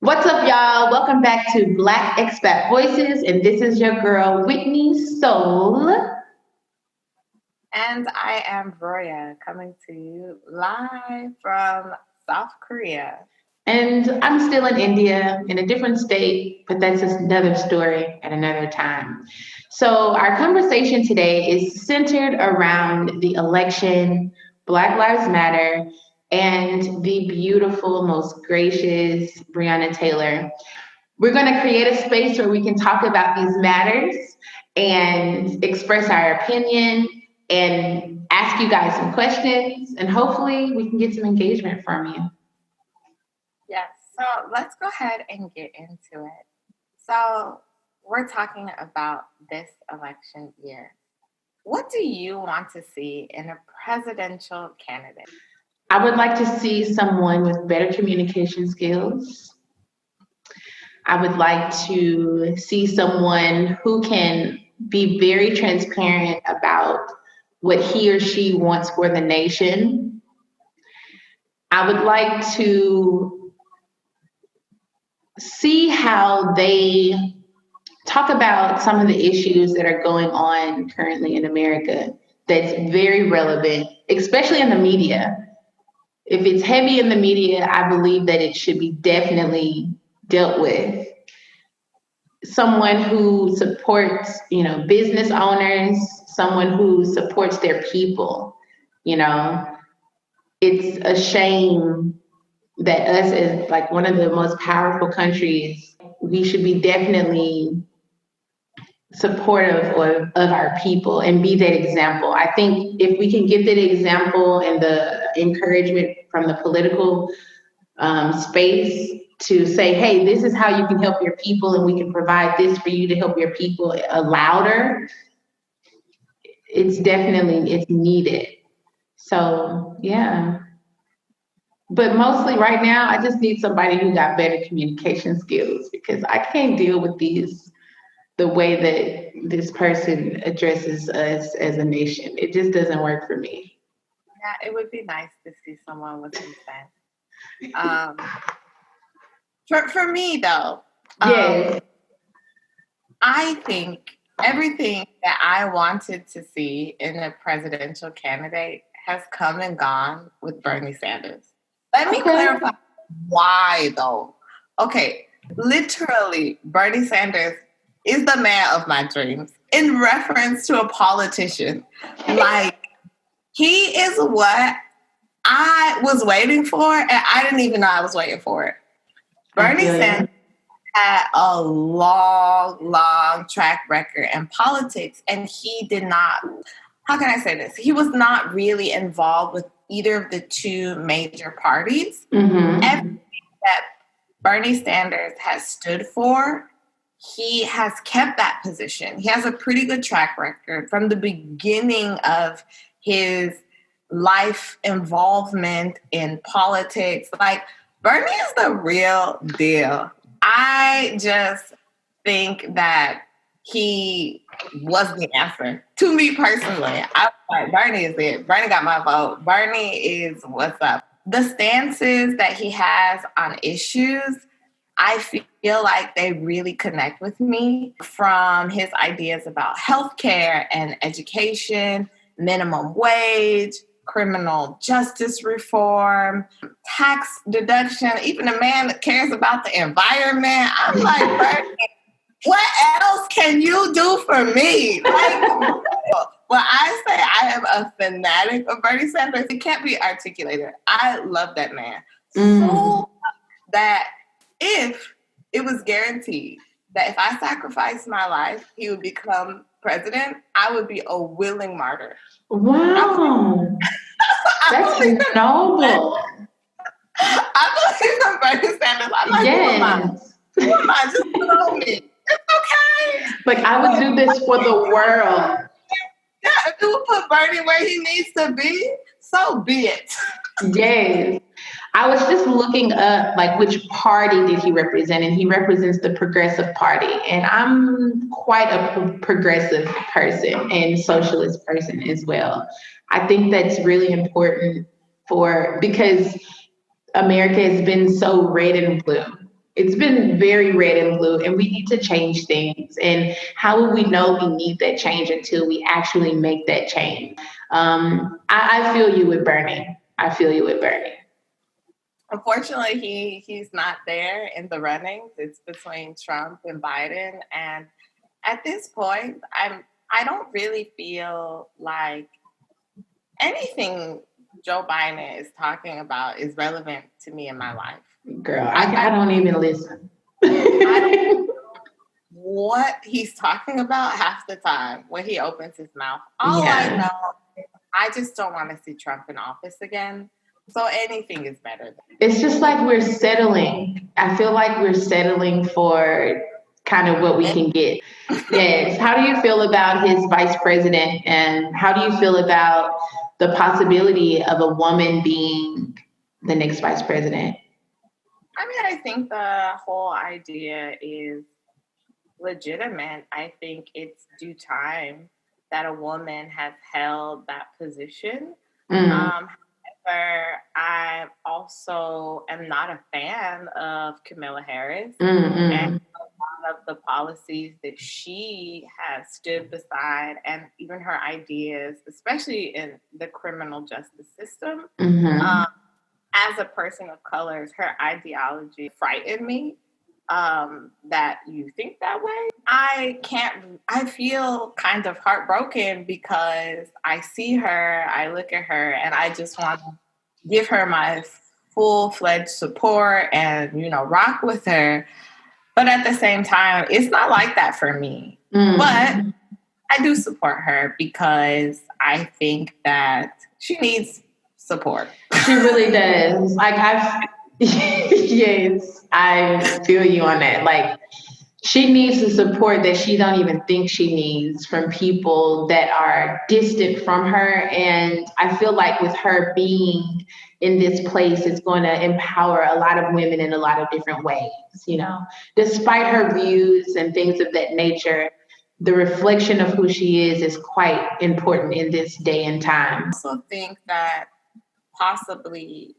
What's up, y'all? Welcome back to Black Expat Voices, and this is your girl, Whitney Soul. And I am Broya, coming to you live from South Korea. And I'm still in India, in a different state, but that's just another story at another time. So, our conversation today is centered around the election, Black Lives Matter, and the beautiful, most gracious Breonna Taylor. We're going to create a space where we can talk about these matters and express our opinion and ask you guys some questions, and hopefully we can get some engagement from you. Yes, so let's go ahead and get into it. So, we're talking about this election year. What do you want to see in a presidential candidate? I would like to see someone with better communication skills. I would like to see someone who can be very transparent about what he or she wants for the nation. I would like to see how they talk about some of the issues that are going on currently in America that's very relevant, especially in the media. If it's heavy in the media, I believe that it should be definitely dealt with. Someone who supports, business owners, someone who supports their people, you know. It's a shame that us as like one of the most powerful countries, we should be definitely supportive of our people and be that example. I think if we can get that example and the encouragement from the political space to say, hey, this is how you can help your people and we can provide this for you to help your people louder, it's needed. So, yeah. But mostly right now, I just need somebody who got better communication skills because I can't deal with the way that this person addresses us as a nation. It just doesn't work for me. Yeah, it would be nice to see someone with some sense. For me, though, Yes. I think everything that I wanted to see in a presidential candidate has come and gone with Bernie Sanders. Let me clarify why, though. Okay, literally, Bernie Sanders is the man of my dreams in reference to a politician. Like, he is what I was waiting for, and I didn't even know I was waiting for it. Bernie Sanders had a long track record in politics, and he did not, how can I say this? He was not really involved with either of the two major parties. Mm-hmm. Everything that Bernie Sanders has stood for, he has kept that position. He has a pretty good track record from the beginning of his life involvement in politics. Like, Bernie is the real deal. I just think that he was the answer to me personally. I was like, Bernie is it. Bernie got my vote. Bernie is what's up. The stances that he has on issues, I feel like they really connect with me, from his ideas about healthcare and education, minimum wage, criminal justice reform, tax deduction, even a man that cares about the environment. I'm like, Bernie, what else can you do for me? Like, when I say I am a fanatic of Bernie Sanders, it can't be articulated. I love that man. So that if it was guaranteed that if I sacrificed my life, he would become president, I would be a willing martyr. Wow. That's noble. I believe in Bernie Sanders. I'm like, yes. Who am I? Just know me. It's okay. Like, I would do this for the world. Yeah, if you would put Bernie where he needs to be, so be it. Yes. I was just looking up, like, which party did he represent, and he represents the Progressive Party. And I'm quite a progressive person and socialist person as well. I think that's really important because America has been so red and blue. It's been very red and blue, and we need to change things. And how will we know we need that change until we actually make that change? I feel you with Bernie. I feel you with Bernie. Unfortunately, he's not there in the runnings. It's between Trump and Biden, and at this point, I don't really feel like anything Joe Biden is talking about is relevant to me in my life. Girl, I don't even listen. I don't know what he's talking about half the time when he opens his mouth. All I Yeah. know, I just don't want to see Trump in office again. So anything is better. It's just like we're settling. I feel like we're settling for kind of what we can get. Yes. How do you feel about his vice president? And how do you feel about the possibility of a woman being the next vice president? I mean, I think the whole idea is legitimate. I think it's due time that a woman has held that position. Mm, However, I also am not a fan of Camilla Harris mm, and mm, a lot of the policies that she has stood beside and even her ideas, especially in the criminal justice system. mm-hmm. Um, as a person of color, her ideology frightened me. That you think that way. I feel kind of heartbroken because I see her, I look at her, and I just want to give her my full-fledged support and, rock with her. But at the same time, it's not like that for me. But Mm. I do support her because I think that she needs support. She really does. Like yes, I feel you on that. Like she needs the support that she don't even think she needs from people that are distant from her. And I feel like with her being in this place, it's going to empower a lot of women in a lot of different ways. You know, despite her views and things of that nature, the reflection of who she is quite important in this day and time. I also think that possibly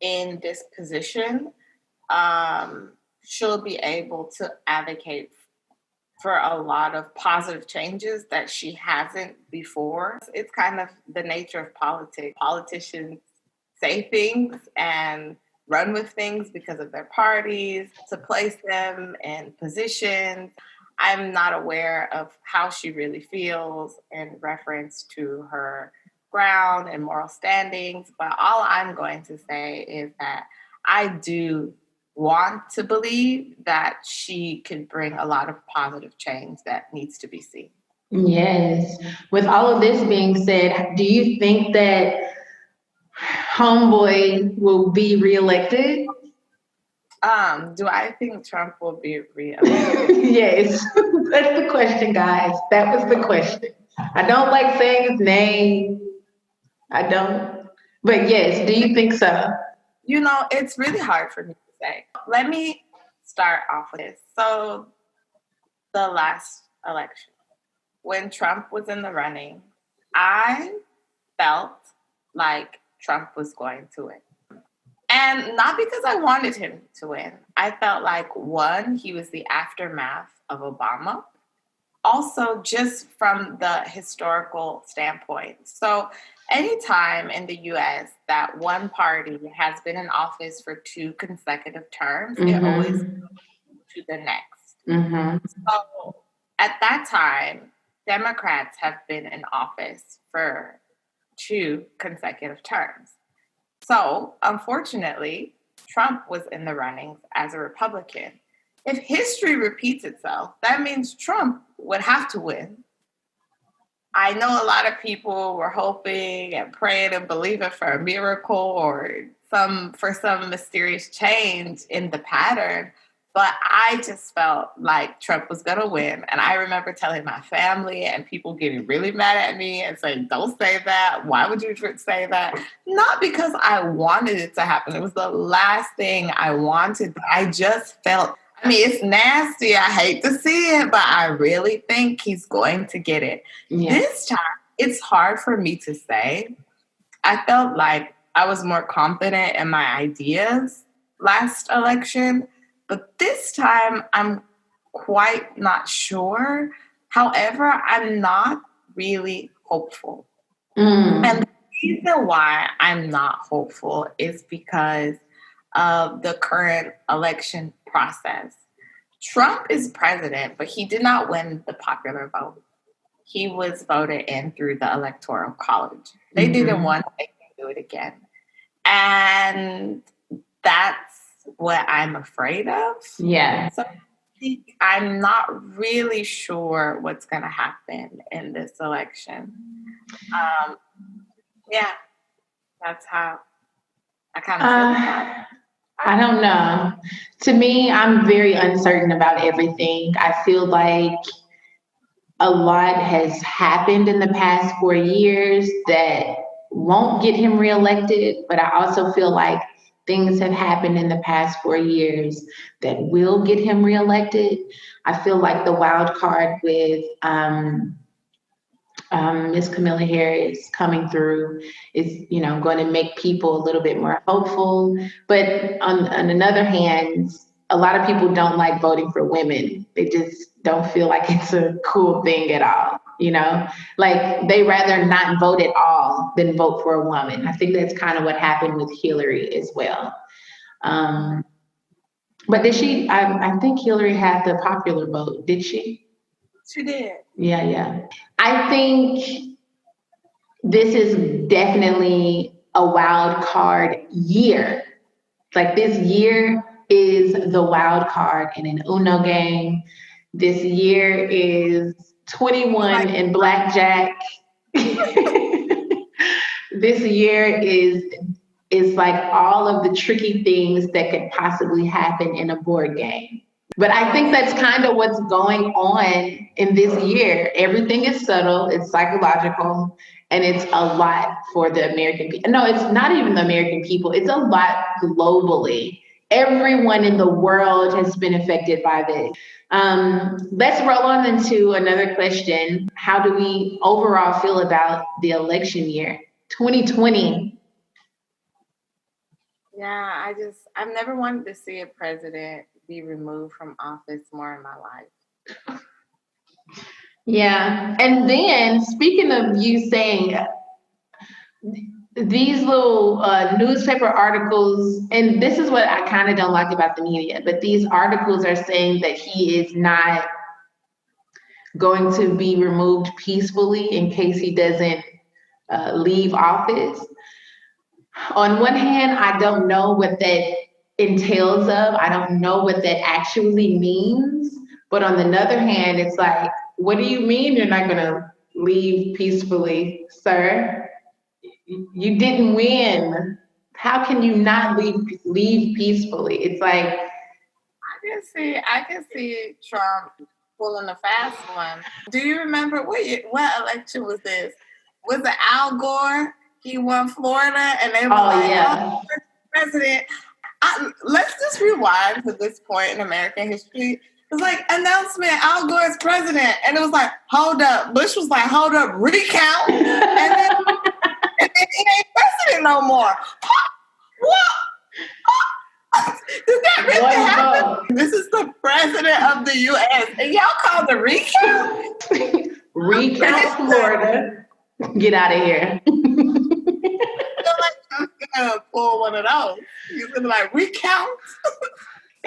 in this position, she'll be able to advocate for a lot of positive changes that she hasn't before. It's kind of the nature of politics. Politicians say things and run with things because of their parties to place them in positions. I'm not aware of how she really feels in reference to her ground and moral standings, but all I'm going to say is that I do want to believe that she could bring a lot of positive change that needs to be seen. Yes. With all of this being said, do you think that Homeboy will be reelected? Do I think Trump will be reelected? Yes. That's the question, guys. That was the question. I don't like saying his name. I don't. But yes, do you think so? It's really hard for me to say. Let me start off with this. So, the last election, when Trump was in the running, I felt like Trump was going to win. And not because I wanted him to win. I felt like, one, he was the aftermath of Obama. Also, just from the historical standpoint. So, anytime in the US that one party has been in office for two consecutive terms, it always Mm-hmm. goes to the next. Mm-hmm. So, at that time, Democrats have been in office for two consecutive terms. So, unfortunately, Trump was in the runnings as a Republican. If history repeats itself, that means Trump would have to win. I know a lot of people were hoping and praying and believing for a miracle or some mysterious change in the pattern, but I just felt like Trump was going to win. And I remember telling my family and people getting really mad at me and saying, "Don't say that. Why would you say that?" Not because I wanted it to happen. It was the last thing I wanted. I just felt, I mean, it's nasty. I hate to see it, but I really think he's going to get it. Yeah. This time, it's hard for me to say. I felt like I was more confident in my ideas last election, But this time, I'm quite not sure. However, I'm not really hopeful. And the reason why I'm not hopeful is because of the current election process. Trump is president, but he did not win the popular vote. He was voted in through the Electoral College. They did it once, they can do it again. And that's what I'm afraid of. Yeah. So I'm not really sure what's going to happen in this election. Yeah, that's how I kind of feel about it. I don't know. To me, I'm very uncertain about everything. I feel like a lot has happened in the past 4 years that won't get him reelected, but I also feel like things have happened in the past 4 years that will get him reelected. I feel like the wild card with Miss Camilla Harris coming through is, going to make people a little bit more hopeful. But on another hand, a lot of people don't like voting for women. They just don't feel like it's a cool thing at all. Like they rather not vote at all than vote for a woman. I think that's kind of what happened with Hillary as well. But did she? I think Hillary had the popular vote. Did she? She did. Yeah. I think this is definitely a wild card year. Like this year is the wild card in an Uno game. This year is 21 in blackjack. This year is like all of the tricky things that could possibly happen in a board game. But I think that's kind of what's going on in this year. Everything is subtle, it's psychological, and it's a lot for the American people. No, it's not even the American people, it's a lot globally. Everyone in the world has been affected by this. Let's roll on into another question. How do we overall feel about the election year 2020? Yeah, I've never wanted to see a president be removed from office more in my life. Yeah. And then speaking of you saying these little newspaper articles, and this is what I kind of don't like about the media, but these articles are saying that he is not going to be removed peacefully in case he doesn't leave office. On one hand, I don't know what that entails of. I don't know what that actually means. But on the other hand, it's like, what do you mean you're not going to leave peacefully, sir? You didn't win. How can you not leave peacefully? It's like I can see Trump pulling a fast one. Do you remember what election was this? Was it Al Gore? He won Florida, and they were yeah. President. Let's just rewind to this point in American history. It was like announcement, Al Gore is president, and it was like, hold up. Bush was like, hold up, recount, and then he ain't president no more. What? Did that really happen? This is the president of the U.S. and y'all call the recount? Recount Florida. Get out of here. I'm gonna pull one of those. He's gonna be like, recount.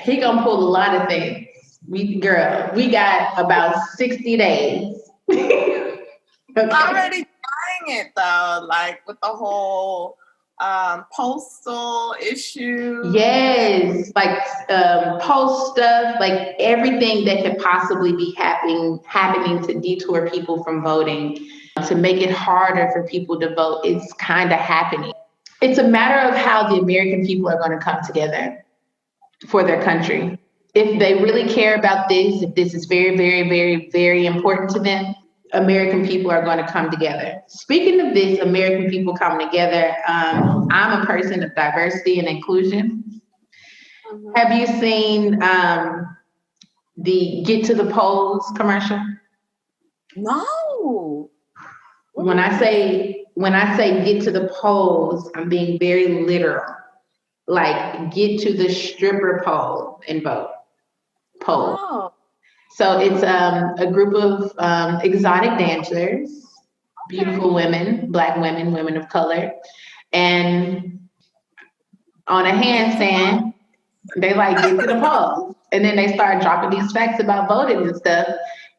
He gonna pull a lot of things. We got about 60 days. Okay. Already trying it though, like with the whole postal issue. Yes, like post stuff, like everything that could possibly be happening to detour people from voting, to make it harder for people to vote. It's kind of happening. It's a matter of how the American people are going to come together for their country. If they really care about this, if this is very, very, very, very important to them, American people are going to come together. Speaking of this, American people coming together, I'm a person of diversity and inclusion. Mm-hmm. Have you seen the Get to the Polls commercial? No. When I say get to the polls, I'm being very literal. like get to the stripper pole and vote poll. Oh, So it's a group of exotic dancers, okay. beautiful women, black women, women of color, and on a Get to pop. handstand, they like get to the pole, and then they start dropping these facts about voting and stuff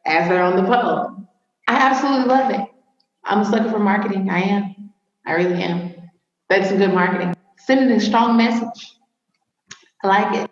as they're on the pole. I absolutely love it. I'm a sucker for marketing. I am. I really am. That's some good marketing. Sending a strong message. I like it.